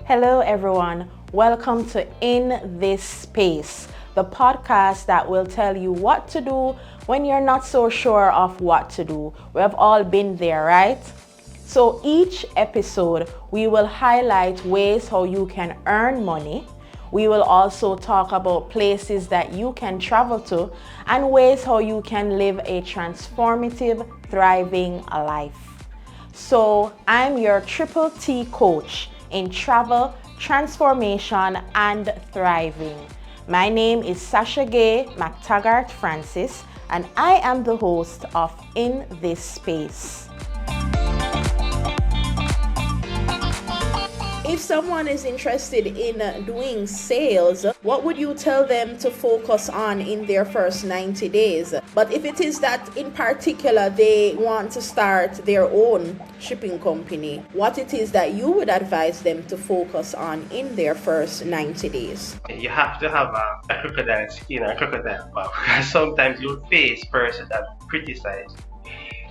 Hello, everyone. Welcome to In This Space, the podcast that will tell you what to do when you're not so sure of what to do. We have all been there, right? So each episode, we will highlight ways how you can earn money. We will also talk about places that you can travel to and ways how you can live a transformative, thriving life. So I'm your triple T coach in travel, transformation, and thriving. My name is Sasha-Gaye McTaggart-Francis, and I am the host of In This Space. If someone is interested in doing sales, what would you tell them to focus on in their first 90 days? But if it is that in particular they want to start their own shipping company, what it is that you would advise them to focus on in their first 90 days? You have to have a crocodile skin or a crocodile back. Sometimes you'll face person that criticize.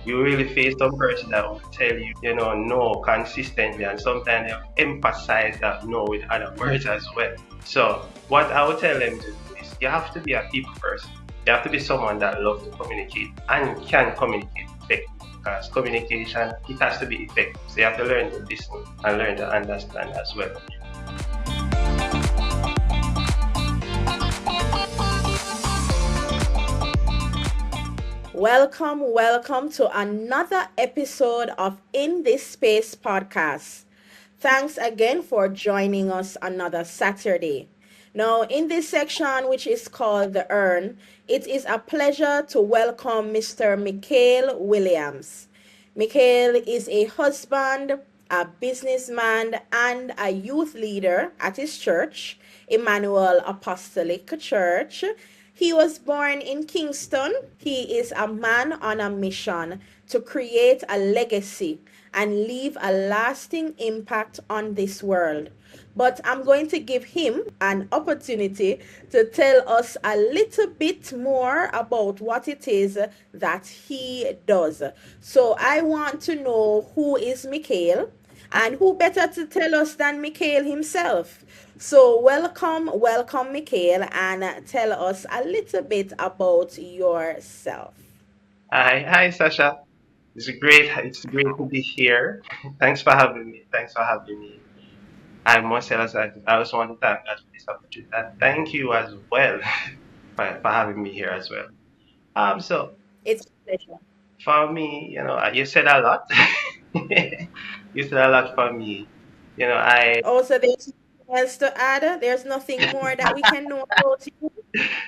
You really face some person that will tell you, no consistently, and sometimes they emphasize that no with other words as well. So what I would tell them to do is you have to be a people person. You have to be someone that loves to communicate and can communicate effectively, because communication, it has to be effective. So you have to learn to listen and learn to understand as well. Welcome to another episode of In This Space podcast. Thanks again for joining us another Saturday. Now, in this section, which is called The Earn, it is a pleasure to welcome Mr. Mikhail Williams. Mikhail is a husband, a businessman, and a youth leader at his church, Emmanuel Apostolic Church. He was born in Kingston. He is a man on a mission to create a legacy and leave a lasting impact on this world. But I'm going to give him an opportunity to tell us a little bit more about what it is that he does. So I want to know, who is Mikhail, and who better to tell us than Mikhail himself? So welcome, Mikhail, and tell us a little bit about yourself. Hi, Sasha. It's great to be here. Thanks for having me. Thanks for having me. I must say, I just want to thank God for this opportunity. And thank you as well for having me here as well. So It's a pleasure. for me, you said a lot. You said a lot for me. I Also, there's nothing else to add. There's nothing more that we can know about you.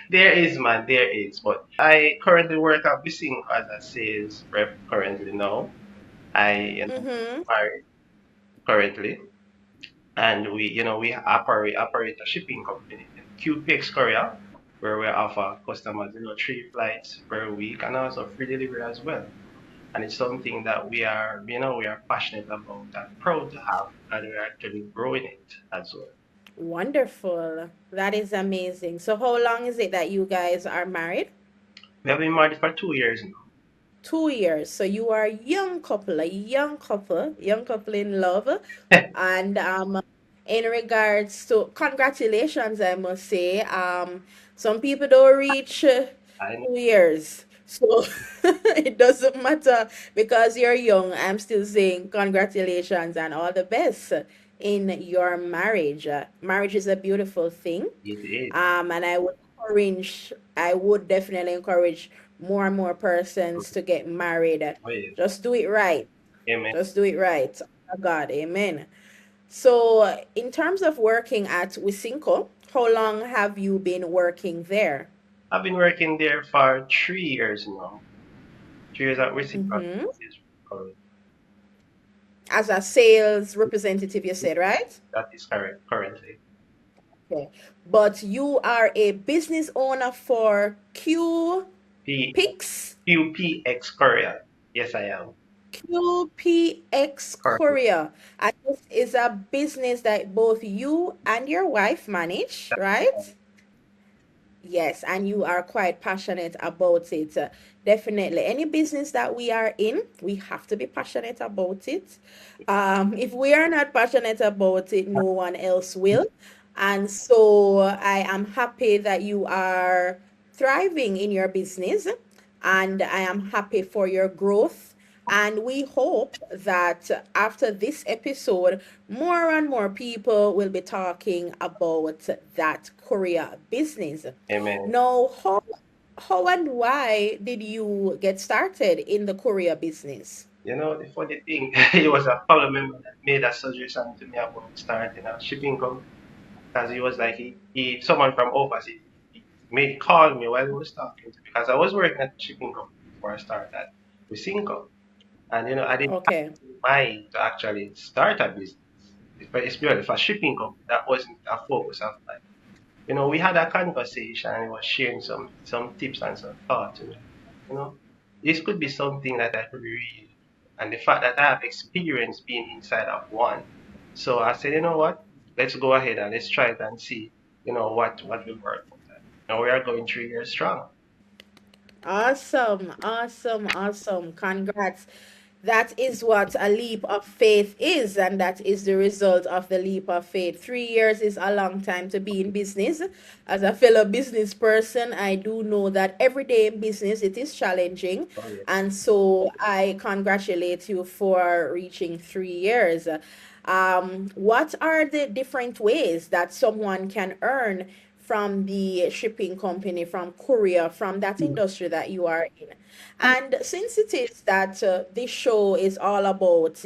There is, man, there is. But I currently work at Bissing as a sales rep currently now. Mm-hmm. Married currently. And we operate a shipping company in QPX Korea, where we offer customers 3 flights per week and also free delivery as well. And it's something that we are passionate about and proud to have, and we're actually growing it as well. Wonderful. That is amazing. So, how long is it that you guys are married? We have been married for 2 years now. 2 years. So you are a young couple, young couple in love. And in regards to congratulations, I must say, some people don't reach I know 2 years. So it doesn't matter because you're young. I'm still saying congratulations and all the best in your marriage. Marriage is a beautiful thing. it is. And I would definitely encourage more and more persons to get married. Oh, yeah. Just do it right. Amen. Just do it right. Oh God, amen. So, in terms of working at Wisinko, how long have you been working there? I've been working there for 3 years now. 3 years at Wissing. Mm-hmm. As a sales representative, you said, right? That is correct currently. Okay. But you are a business owner for P Pix QPX Korea. Yes, I am. QPX Correct. Korea. And this is a business that both you and your wife manage, That is right? correct. Yes, and you are quite passionate about it. Definitely. Any business that we are in, we have to be passionate about it. If we are not passionate about it, no one else will. And so I am happy that you are thriving in your business, and I am happy for your growth. And we hope that after this episode, more and more people will be talking about that Korea business. Amen. Now, how and why did you get started in the Korea business? You know, the funny thing, it was a fellow member that made a suggestion to me about starting a shipping company. Because he was like, someone from overseas, he made call me while he was talking to me. Because I was working at the shipping company before I started with Cinco. And, you know, I didn't have Okay. in mind to actually start a business. Especially for a shipping company, that wasn't a focus of mine. You know, we had a conversation and he was sharing some tips and some thoughts. You know, this could be something that I could really, and the fact that I have experience being inside of one. So I said, you know what? Let's go ahead and let's try it and see, what will work out. Now we are going 3 years strong. Awesome, awesome, awesome. Congrats. That is what a leap of faith is, and that is the result of the leap of faith. 3 years is a long time to be in business. As a fellow business person, I do know that every day in business it is challenging, Oh yes. and so I congratulate you for reaching 3 years. What are the different ways that someone can earn from the shipping company, from courier, from that industry that you are in? And since it is that this show is all about,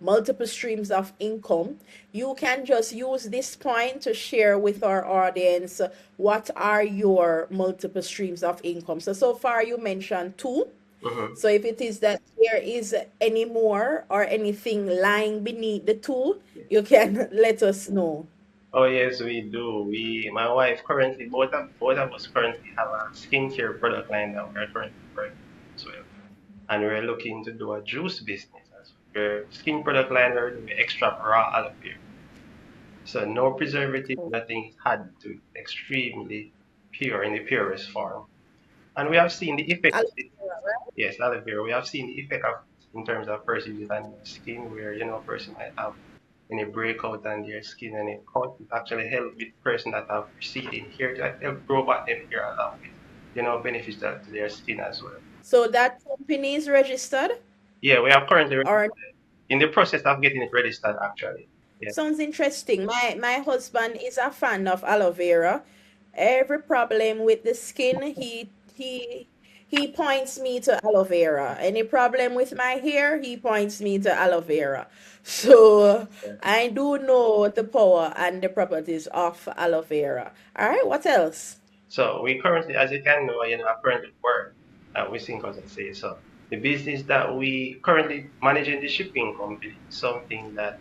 multiple streams of income, you can just use this point to share with our audience what are your multiple streams of income. So far you mentioned two. Hmm. So if it is that there is any more or anything lying beneath the two, you can let us know. Oh yes, we do. My wife currently, both of us currently have a skincare product line that we're currently working on as well. And we're looking to do a juice business as well. We're skin product line, we're doing extra raw aloe vera. So no preservative, nothing is added to it. Extremely pure in the purest form. And we have seen the effect of Aloe it. vera, right? Yes, aloe vera. We have seen the effect of it in terms of person using it on their skin, where a person might have any breakout on their skin and it cut. It actually help with person that have receding hair to help grow back them hair along with benefits to their skin as well. So that company is registered, Yeah, we are currently or in the process of getting it registered actually. Yeah. sounds interesting. My husband is a fan of aloe vera. Every problem with the skin, he points me to aloe vera. Any problem with my hair, he points me to aloe vera. So Yeah. I do know the power and the properties of aloe vera. All right, what else? So we currently, as you can know, I currently work with Sync, as I say. So the business that we currently managing the shipping company is something that,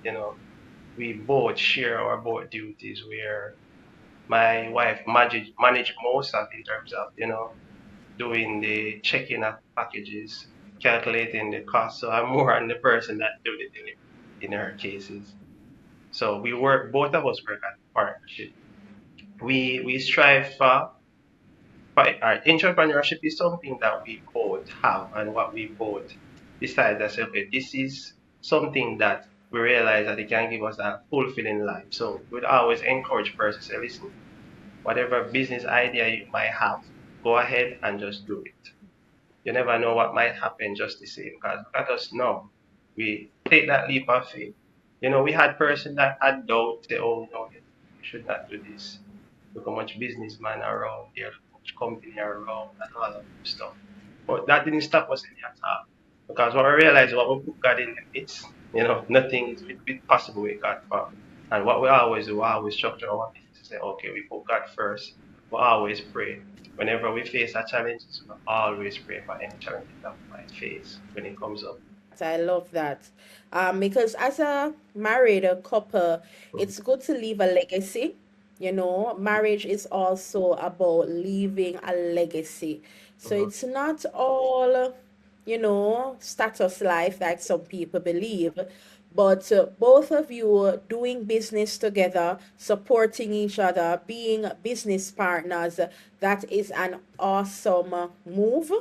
we both share our both duties where my wife manage most of in terms of, doing the checking of packages, calculating the cost. So I'm more on the person that do the delivery in her cases. So both of us work as a partnership. We strive for But entrepreneurship is something that we both have and what we both decide that say, okay, this is something that we realize that it can give us a fulfilling life. So we'd always encourage persons to say, listen, whatever business idea you might have, go ahead and just do it. You never know what might happen just the same. Because let us know. We take that leap of faith. We had person that had doubt, say, oh no, you should not do this. Look how much businessman around there, look how much company around and all of that stuff. But that didn't stop us any at all. Because what we realized what we put God in the midst, nothing is possible with God for. And what we always do, we always structure our business to say, okay, we put God first. We always pray. Whenever we face a challenge, we always pray for any challenges that we might face when it comes up. I love that. Because as a married couple, Mhm. it's good to leave a legacy. Marriage is also about leaving a legacy. So Mhm. it's not all, status life like some people believe, but both of you doing business together, supporting each other, being business partners, that is an awesome move.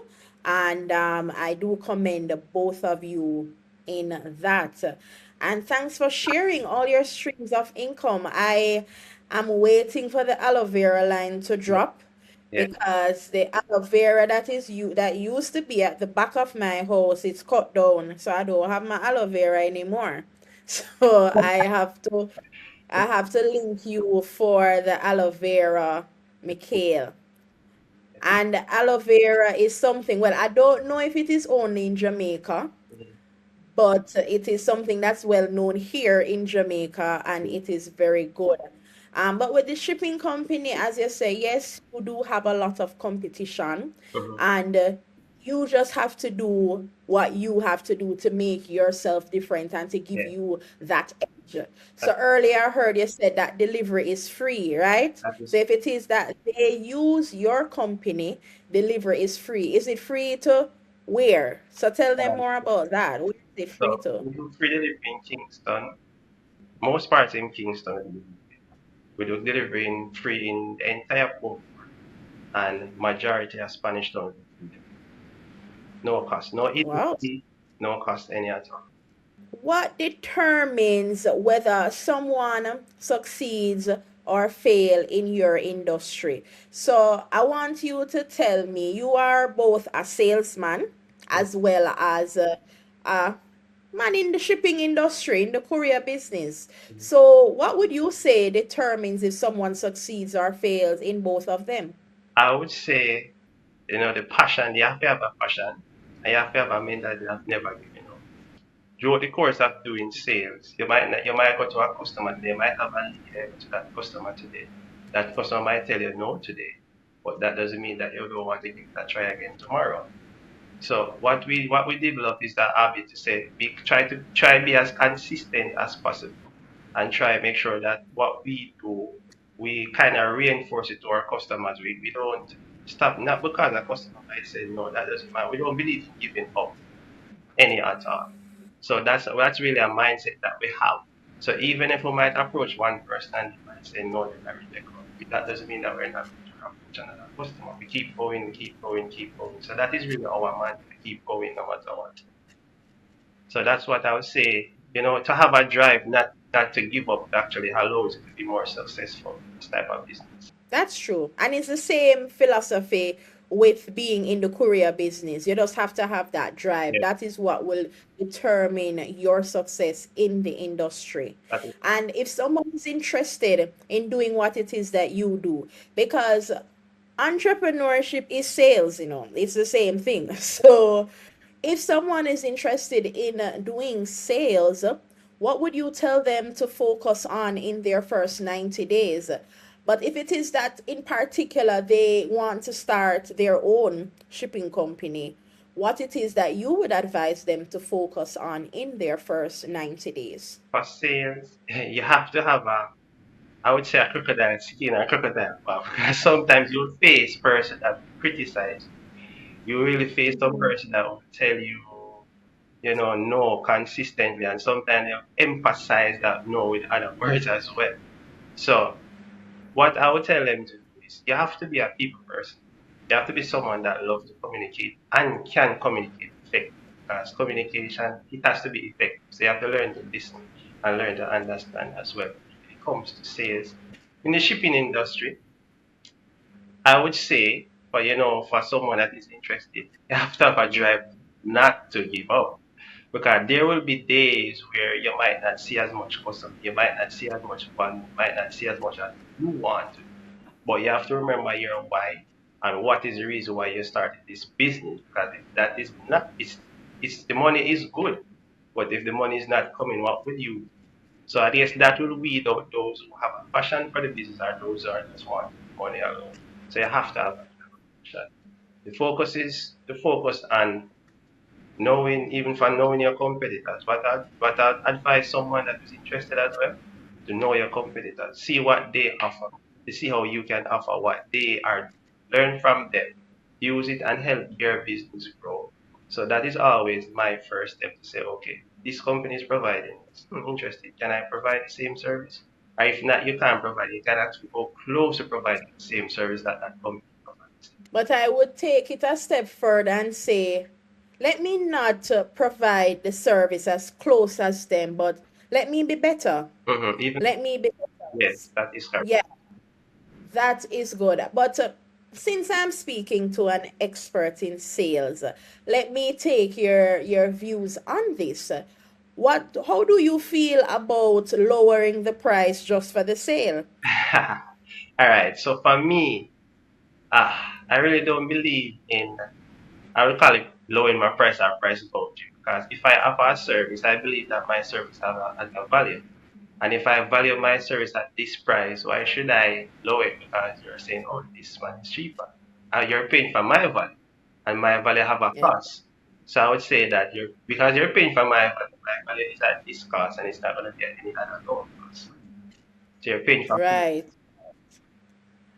And I do commend both of you in that. And thanks for sharing all your streams of income. I am waiting for the aloe vera line to Yeah, drop yeah. because the aloe vera that used to be at the back of my house, it's cut down, so I don't have my aloe vera anymore. So I have to link you for the aloe vera, Mikhail. And aloe vera is something, well, I don't know if it is only in Jamaica, Mhm. but it is something that's well known here in Jamaica and it is very good. But with the shipping company, as you say, yes, you do have a lot of competition, Mhm. and you just have to do what you have to do to make yourself different and to give Yeah, you that edge. So that, earlier I heard you said that delivery is free, right? that So is if it is that they use your company, delivery is free. Is it free to where? So tell them um, more about that. Where is it free so to? we do free delivery in Kingston. Most parts in Kingston, we do delivering free in the entire port and majority are Spanish town. No cost, no Wow. ETC, no cost any at all. What determines whether someone succeeds or fail in your industry? So I want you to tell me, you are both a salesman Mhm. as well as a man in the shipping industry, in the courier business. Mhm. So what would you say determines if someone succeeds or fails in both of them? I would say, the passion, you have to have a passion. And you have to have a mentality of never giving up. Throughout the course of doing sales, you might go to a customer today, you might have a lead, you go to that customer today. That customer might tell you no today, but that doesn't mean that you don't want to give it a try again tomorrow. So what we develop is that habit to say try be as consistent as possible and try make sure that what we do we kind of reinforce it to our customers. We don't stop not because a customer might say no, that doesn't matter. We don't believe in giving up any at all. So that's really a mindset that we have. So even if we might approach one person and they might say no, they might reject us, that doesn't mean that we're not going to approach another customer. We keep going, we keep going, keep going. So that is really our mindset. We keep going no matter what. So that's what I would say. To have a drive, not to give up, actually allows you to be more successful in this type of business. That's true. And it's the same philosophy with being in the courier business. You just have to have that drive. Yeah, That is what will determine your success in the industry. that is And if someone is interested in doing what it is that you do, because entrepreneurship is sales, it's the same thing. So if someone is interested in doing sales, what would you tell them to focus on in their first 90 days? But if it is that in particular they want to start their own shipping company, what it is that you would advise them to focus on in their first 90 days? for sales. You have to have I would say a crocodile skin or a crocodile mouth. Because sometimes you'll face person that criticize. You really face some person that will tell you, no consistently, and sometimes they emphasize that no with other words as well. So what I would tell them to do is you have to be a people person. You have to be someone that loves to communicate and can communicate effectively. Because communication, it has to be effective. So you have to learn to listen and learn to understand as well when it comes to sales. In the shipping industry, I would say, for someone that is interested, you have to have a drive not to give up. Because there will be days where you might not see as much customer, you might not see as much fun, you might not see as much as you want to. But you have to remember your why and what is the reason why you started this business. Because if that is not, it's the money is good, but if the money is not coming, what will you do? So I guess that will weed out those who have a passion for the business or those who are just want money alone. So you have to have a passion. The focus on knowing, even for knowing your competitors. But I advise someone that is interested as well to know your competitors, see what they offer, to see how you can offer what they are doing. Learn from them, use it and help your business grow. So that is always my first step to say, okay, this company is providing this. Interesting. Can I provide the same service? Or if not, you can't provide. You can actually go close to providing the same service that that company provides. But I would take it a step further and say, let me not provide the service as close as them, but let me be better. Even Let me be better. yes, that is correct. Yeah, that is good. But since I'm speaking to an expert in sales, let me take your views on this. How do you feel about lowering the price just for the sale? All right. So for me, I really don't believe in. I would call it lowering my price or price gouging because if I offer a service, I believe that my service has a value. And if I value my service at this price, why should I lower it? Because you're saying, oh, this one is cheaper. You're paying for my value, and my value have a Yeah. cost. So I would say that because you're paying for my value is at this cost, and it's not going to be at any other lower cost. So you're paying for me. Right.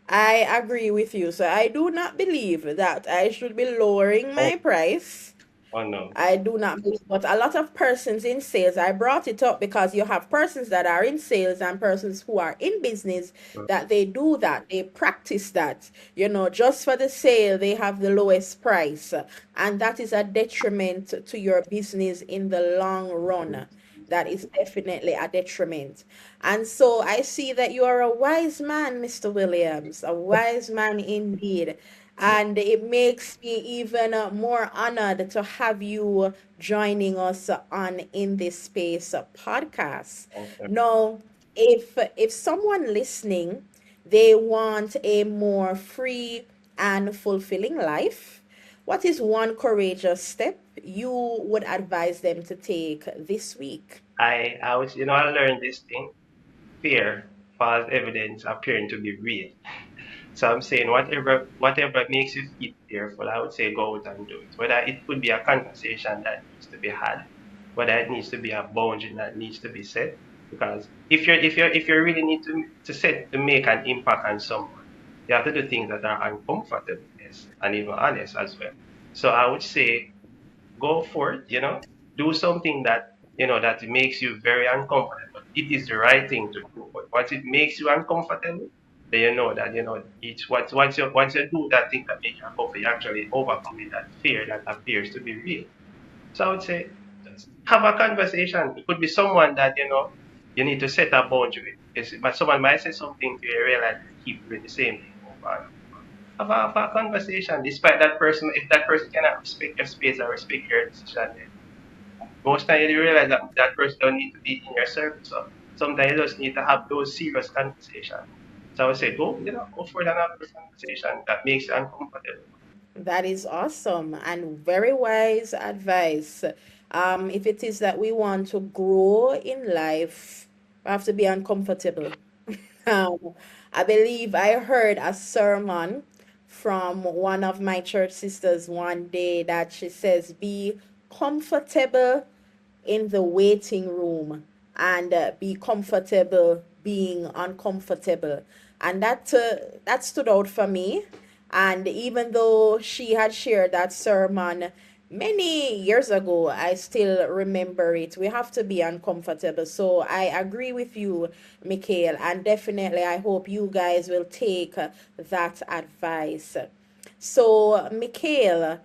I agree with you. So I do not believe that I should be lowering Oh, my price. oh no. I do not believe, but a lot of persons in sales, I brought it up because you have persons that are in sales and persons who are in business that they do that. They practice that. Just for the sale, they have the lowest price. And that is a detriment to your business in the long run. That is definitely a detriment. And so I see that you are a wise man, Mr. Williams, a wise man indeed. And it makes me even more honored to have you joining us on In This Space podcast. Okay. Now, if someone listening, they want a more free and fulfilling life, what is one courageous step you would advise them to take this week? I learned this thing. Fear, false evidence appearing to be real. So I'm saying whatever makes you feel fearful, I would say go out and do it. Whether it could be a conversation that needs to be had, whether it needs to be a boundary that needs to be set. Because if you really need to make an impact on someone, you have to do things that are uncomfortable, yes, and even honest as well. So I would say go for it, do something that makes you very uncomfortable. It is the right thing to do. But once it makes you uncomfortable, then you know that it's once you do that thing that makes you uncomfortable, you're actually overcoming that fear that appears to be real. So I would say just have a conversation. It could be someone that you need to set a boundary with. But someone might say something to you, you realize they keep doing the same thing over and over. Have a conversation, despite that person. If that person cannot respect your space or respect your decision, then most times you realize that that person don't need to be in your service. So sometimes you just need to have those serious conversations. So I would say go for another conversation that makes you uncomfortable. That is awesome and very wise advice. If it is that we want to grow in life, we have to be uncomfortable. Um, I believe I heard a sermon from one of my church sisters one day that she says, be comfortable in the waiting room and be comfortable being uncomfortable. And that stood out for me. And even though she had shared that sermon many years ago, I still remember it. We have to be uncomfortable. So I agree with you, Mikhail, and definitely I hope you guys will take that advice. So, Mikhail,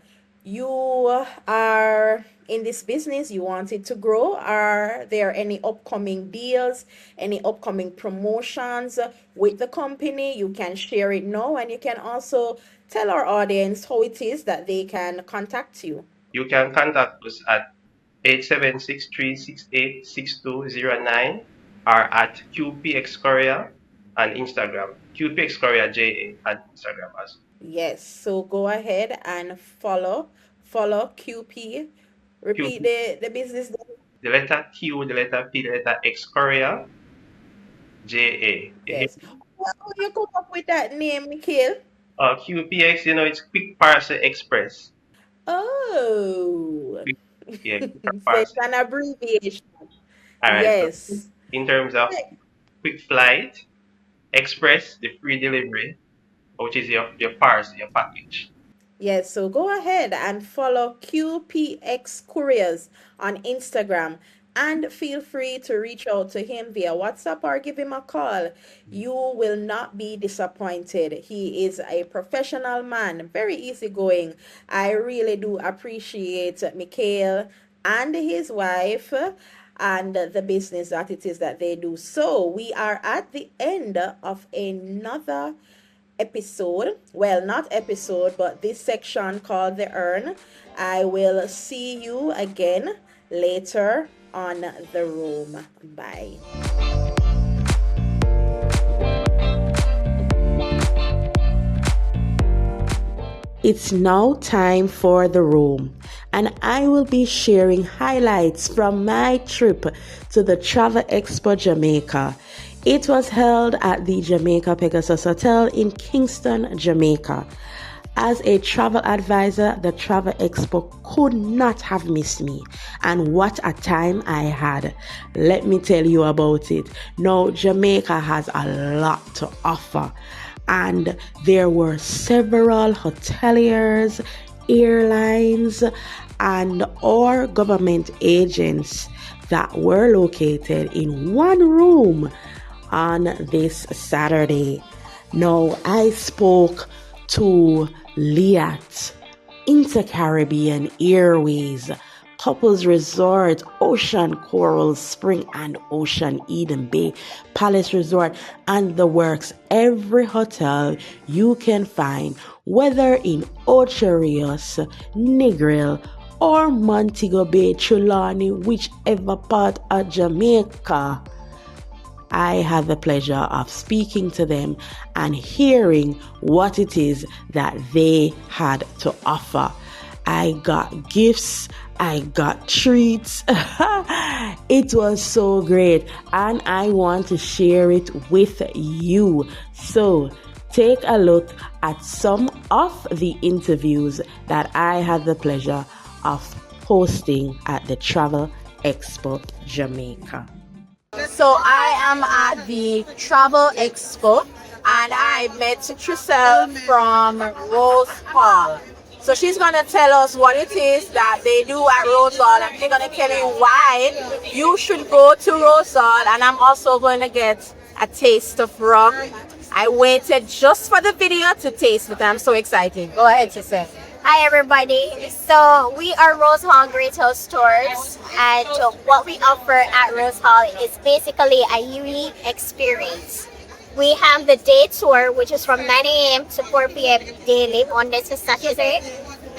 you are in this business, you want it to grow. Are there any upcoming deals, any upcoming promotions with the company? You can share it now, and you can also tell our audience how it is that they can contact you. You can contact us at 8763686209 or at QPX Korea on Instagram. QPX Korea JA on Instagram as well. Yes, so go ahead and follow QP. Repeat QP, the business. the letter Q, the letter P, the letter X Korea JA. Yes. How you come up with that name, Mikhail? QPX, it's Quick Parcel Express. Oh, Quick, yeah, quick so it's parcel. an abbreviation. All right. So Yes. in terms of quick flight, express, the free delivery, which is your parcel, your package. Yes, so go ahead and follow QPX Couriers on Instagram and feel free to reach out to him via WhatsApp or give him a call. You will not be disappointed. He is a professional man, very easygoing. I really do appreciate Mikhail and his wife and the business that it is that they do. So, we are at the end of another episode. Well, not episode, but this section called The Earn. I will see you again later on the room. Bye. It's now time for the room, and I will be sharing highlights from my trip to the Travel Expo Jamaica. It was held at the Jamaica Pegasus Hotel in Kingston, Jamaica. As a travel advisor, the Travel Expo could not have missed me. And what a time I had. Let me tell you about it. Now, Jamaica has a lot to offer. And there were several hoteliers, airlines, and or government agents that were located in one room on this Saturday. Now, I spoke to Liat, Inter-Caribbean Airways, Couples Resort, Ocean Coral Spring and Ocean Eden Bay, Palace Resort, and the works. Every hotel you can find, whether in Ocho Rios, Negril, or Montego Bay, Trelawney, whichever part of Jamaica. I had the pleasure of speaking to them and hearing what it is that they had to offer. I got gifts, I got treats. It was so great, and I want to share it with you. So take a look at some of the interviews that I had the pleasure of hosting at the Travel Expo Jamaica. So I am at the Travel Expo and I met Triselle from Rose Hall. So she's going to tell us what it is that they do at Rose Hall, and she's going to tell you why you should go to Rose Hall. And I'm also going to get a taste of rum. I waited just for the video to taste it. I'm so excited. Go ahead, Triselle. Hi everybody. So we are Rose Hall Great House Stores, and what we offer at Rose Hall is basically a unique experience. We have the day tour, which is from 9 a.m. to 4 p.m. daily, Monday to Saturday.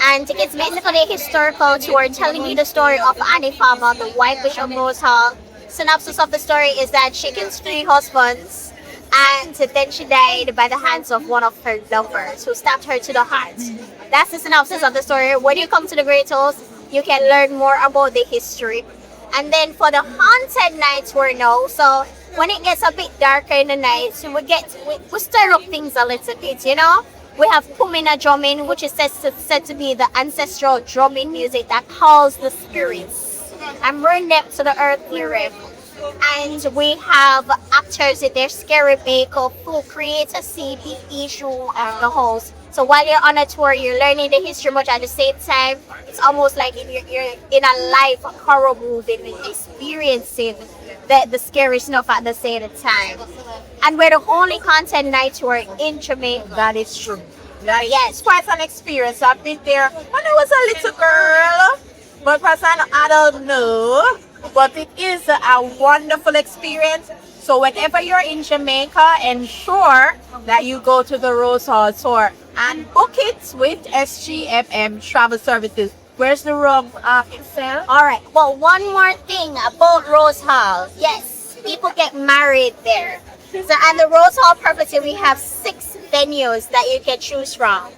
And it's basically a historical tour telling you the story of Annie Farmer, the wife of Rose Hall. Synopsis of the story is that she killed 3 husbands, and then she died by the hands of one of her lovers who stabbed her to the heart. That's the synopsis of the story. When you come to the Great House, you can learn more about the history. And then for the haunted night tour now, so when it gets a bit darker in the night, we stir up things a little bit, you know. We have Pumina drumming, which is said to be the ancestral drumming music that calls the spirits and bring them to the earth here. And we have actors in their scary makeup who create a CPE show of the host. So while you're on a tour, you're learning the history much at the same time. It's almost like you're in a live horror movie, experiencing the scary stuff at the same time. And we're the only content night tour in Jamaica. That is true. Yes. It's quite an experience. I've been there when I was a little girl, but as an adult, no. But it is a wonderful experience. So whenever you're in Jamaica, ensure that you go to the Rose Hall tour and book it with SGFM Travel Services. Where's the room, Excel? All right. Well, one more thing about Rose Hall. Yes, people get married there. So, and the Rose Hall property, we have 6 venues that you can choose from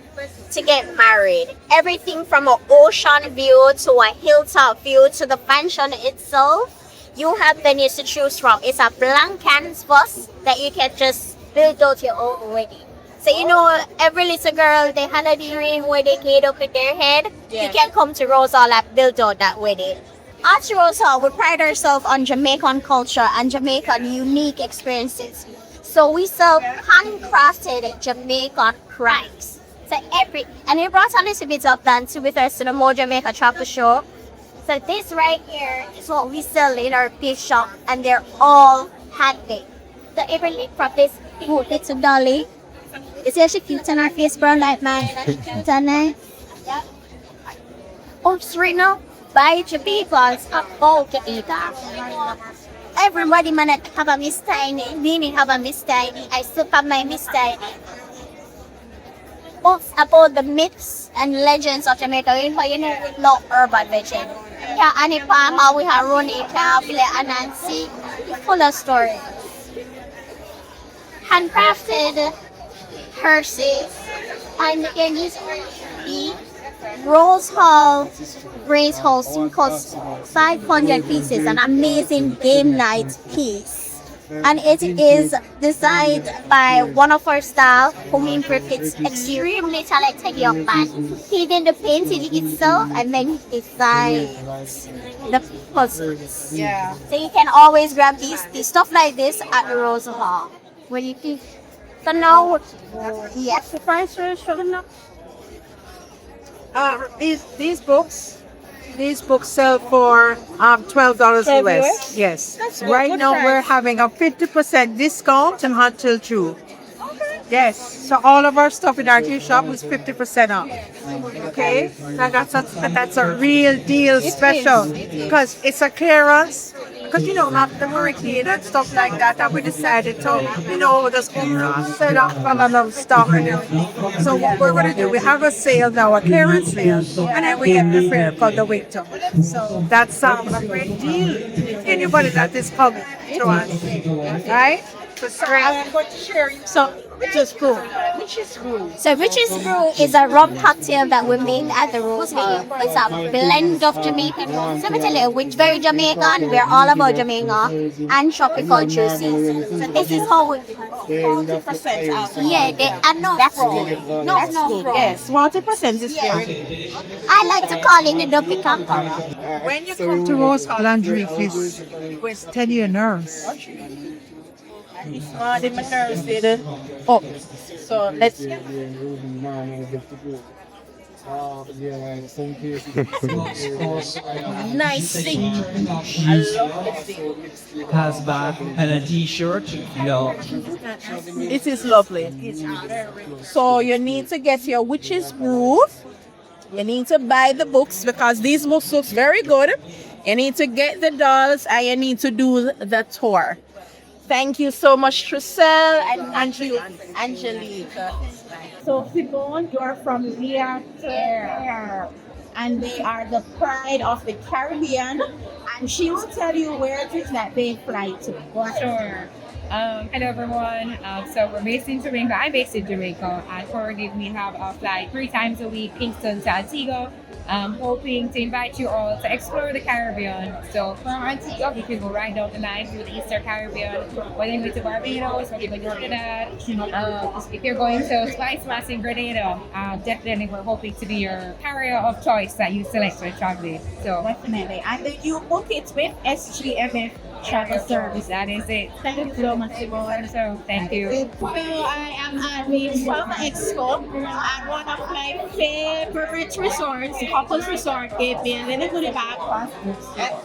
to get married. Everything from an ocean view to a hilltop view to the mansion itself. You have venues to choose from. It's a blank canvas that you can just build out your own wedding. So you know, every little girl, they had a dream where they get up in their head. Yeah. You can come to Rose Hall and build out that wedding. At Rose Hall, we pride ourselves on Jamaican culture and Jamaican unique experiences. So we sell handcrafted Jamaican crafts. So and we brought a little bit of that too with us to the More Jamaica Travel Show. So this right here is what we sell in our Pique shop, and they're all handmade. So everything from this little dolly. It's actually cute on our face, brown like mine. Cute on there. Yeah. Oh, right now, buy Jamaicans a bowl Jamaica. Everybody man have a Miss Tiny, meaning have a Miss Tiny. I still have my Miss Tiny. Books about the myths and legends of Jamaica. We love urban legend. Yeah, Annie Palmer, we have Ronnie Cable and Nancy. Full of stories. Handcrafted Hershey's. And again, these Rose Hall Grace Hall costs 500 pieces, an amazing game night piece. And it is designed by one of our staff who interprets extremely talented young man. He did the painting itself and then he designs the puzzles. Yeah. So you can always grab these stuff like this at the Rose Hall. What do you think? So now, yes. The price range for them now? These books sell for $12 US. Yes. Right now we're having a 50% discount until June. Yes. So all of our stuff in our gift shop is 50% off. Okay. That's a real deal special because it's a clearance. Because after the hurricane and stuff like that, and we decided to, just set up a lot of stuff and everything. So what we're going to do, we have a sale now, a clearance sale, and then we get prepared for the winter. So that's a great deal. Anybody that is coming to us, right? So I'm going to share you some Witch's Brew. So Witch's Brew is a rum cocktail that we made at the Rose Hall. It's a blend of Jamaican rum. So we tell you, which very Jamaican, we're all about Jamaica, and tropical juices. So this is how we 40% out. yeah, and no fraud. No fraud. Yes, 40% is Yeah. free. I like to call it the Dumpy Camper. When you come to Rose Hall and drink this, will steady your nerves. The nerves did. Oh, so let's. Nice thing. I love the thing. Hasbag and a t-shirt. It is lovely. So you need to get your Witch's Brew. You need to buy the books because these books look very good. You need to get the dolls and you need to do the tour. Thank you so much, Triselle and Angelique. So, Simone, you're from Via Care, and they are the pride of the Caribbean. And she will tell you where it is that they fly to. Sure. Hello everyone. So we're based in Jamaica. I'm based in Jamaica, and currently we have a flight 3 times a week, Kingston to Antigua. Hoping to invite you all to explore the Caribbean. So from Antigua, we can go right down the line through the Eastern Caribbean, whether you're going to Barbados, whether you're going to Trinidad. If you're going to Spice Mass in Grenada, definitely we're hoping to be your carrier of choice that you select when traveling. So Definitely. And then you book it with SGMF Travel Service. that is it. Thank you so much, Simone. So thank you. So I am at the Travel Expo, and one of my favorite resorts, Couples Resort, gave me a little goodie bag.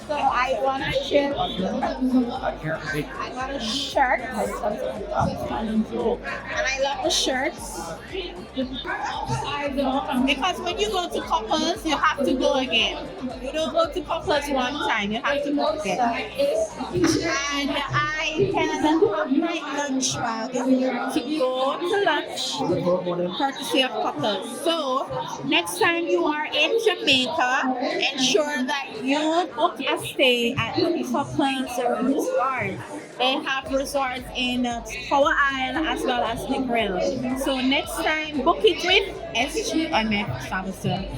So I want to share. I got a shirt, and I love the shirts. Because when you go to couples, you have to go again. You don't go to couples one time, you have to go again. And I can have my lunch bag to go to lunch, courtesy of couples. So next time you are in Jamaica, ensure that you book a stay at the couples resort. They have resorts in Power Isle as well as the Grill. So next time, book it with SGMF Travel Service.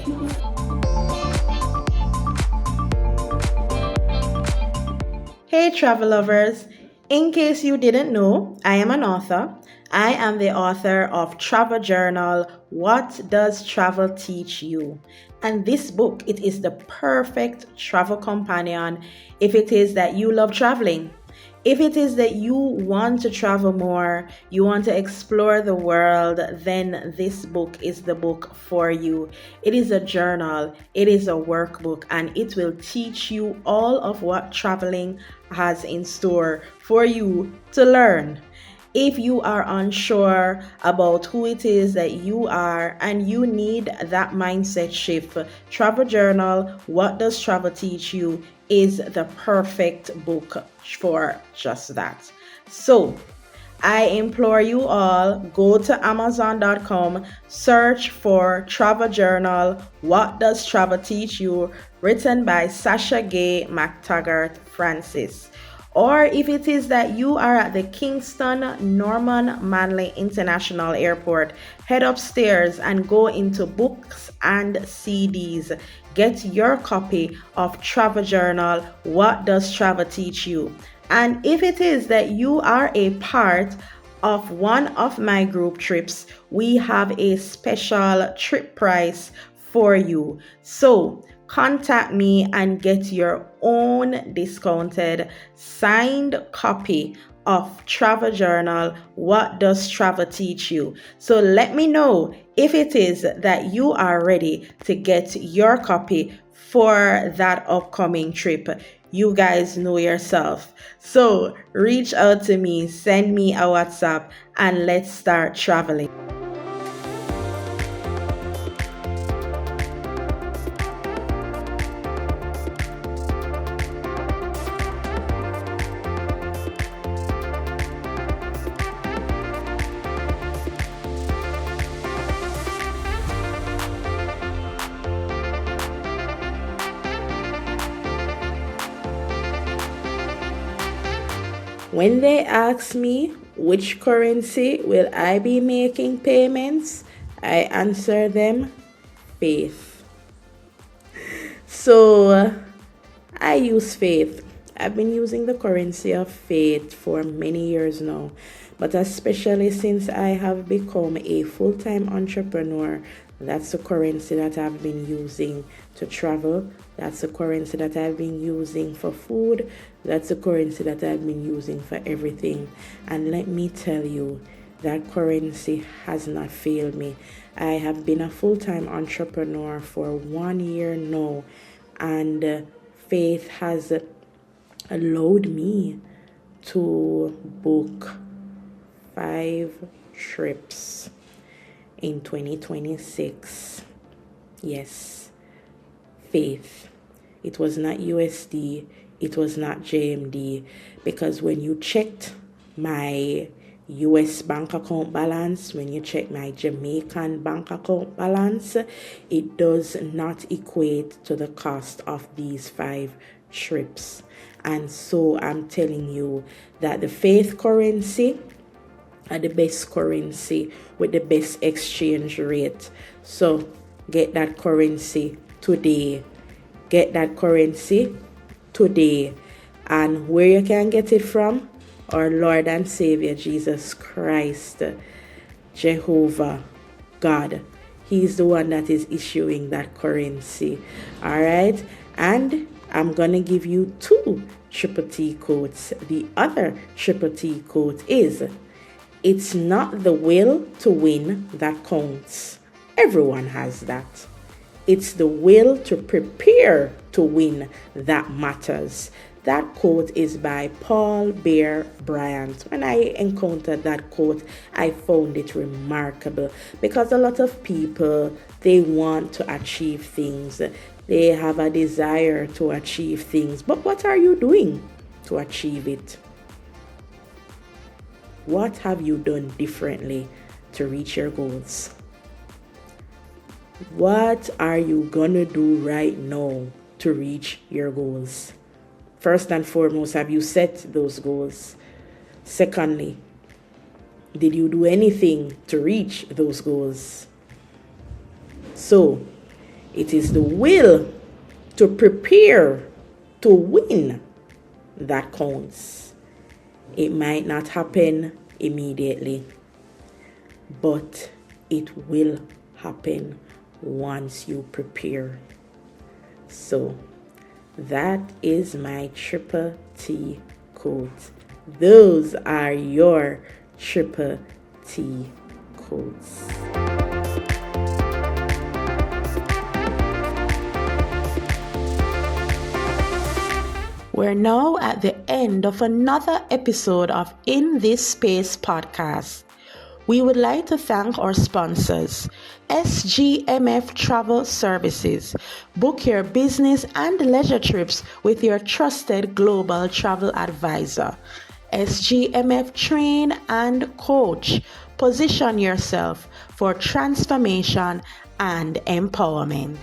Hey travel lovers, in case you didn't know, I am an author. I am the author of travel journal, What Does Travel Teach You? And this book, it is the perfect travel companion if it is that you love traveling. If it is that you want to travel more, you want to explore the world, then this book is the book for you. It is a journal, it is a workbook, and it will teach you all of what traveling has in store for you to learn. If you are unsure about who it is that you are and you need that mindset shift, Travel Journal, What Does Travel Teach You, is the perfect book for just that. So, I implore you all, go to Amazon.com, search for Travel Journal, What Does Travel Teach You, written by Sasha-Gaye McTaggart-Francis. Or if it is that you are at the Kingston Norman Manley International Airport, head upstairs and go into books and CDs. Get your copy of Travel Journal, What Does Travel Teach You? And if it is that you are a part of one of my group trips, we have a special trip price for you. So contact me and get your own discounted signed copy of Travel Journal, What Does Travel Teach You? So let me know if it is that you are ready to get your copy for that upcoming trip. You guys know yourself. So reach out to me, send me a WhatsApp, and let's start traveling. When they ask me which currency will I be making payments, I answer them faith. So I use faith. I've been using the currency of faith for many years now, but especially since I have become a full-time entrepreneur, that's the currency that I've been using to travel. That's the currency that I've been using for food. That's the currency that I've been using for everything. And let me tell you, that currency has not failed me. I have been a full-time entrepreneur for 1 year now, and faith has allowed me to book 5 trips in 2026. Yes, faith. It was not USD, it was not JMD, because when you checked my US bank account balance, when you check my Jamaican bank account balance, it does not equate to the cost of these 5 trips. And so I'm telling you that the faith currency are the best currency with the best exchange rate. So get that currency today. Get that currency today. And where you can get it from? Our Lord and Savior Jesus Christ, Jehovah God. He's the one that is issuing that currency. All right. And I'm going to give you 2 triple T quotes. The other triple T quote is, it's not the will to win that counts. Everyone has that. It's the will to prepare to win that matters. That quote is by Paul Bear Bryant. When I encountered that quote, I found it remarkable, because a lot of people, they want to achieve things. They have a desire to achieve things. But what are you doing to achieve it? What have you done differently to reach your goals? What are you gonna do right now to reach your goals? First and foremost, have you set those goals? Secondly, did you do anything to reach those goals? So, it is the will to prepare to win that counts. It might not happen immediately, but it will happen once you prepare. So that is my triple T quote. Those are your triple T codes. We're now at the end of another episode of In This Space podcast. We would like to thank our sponsors, SGMF Travel Services. Book your business and leisure trips with your trusted global travel advisor. SGMF Train and Coach. Position yourself for transformation and empowerment.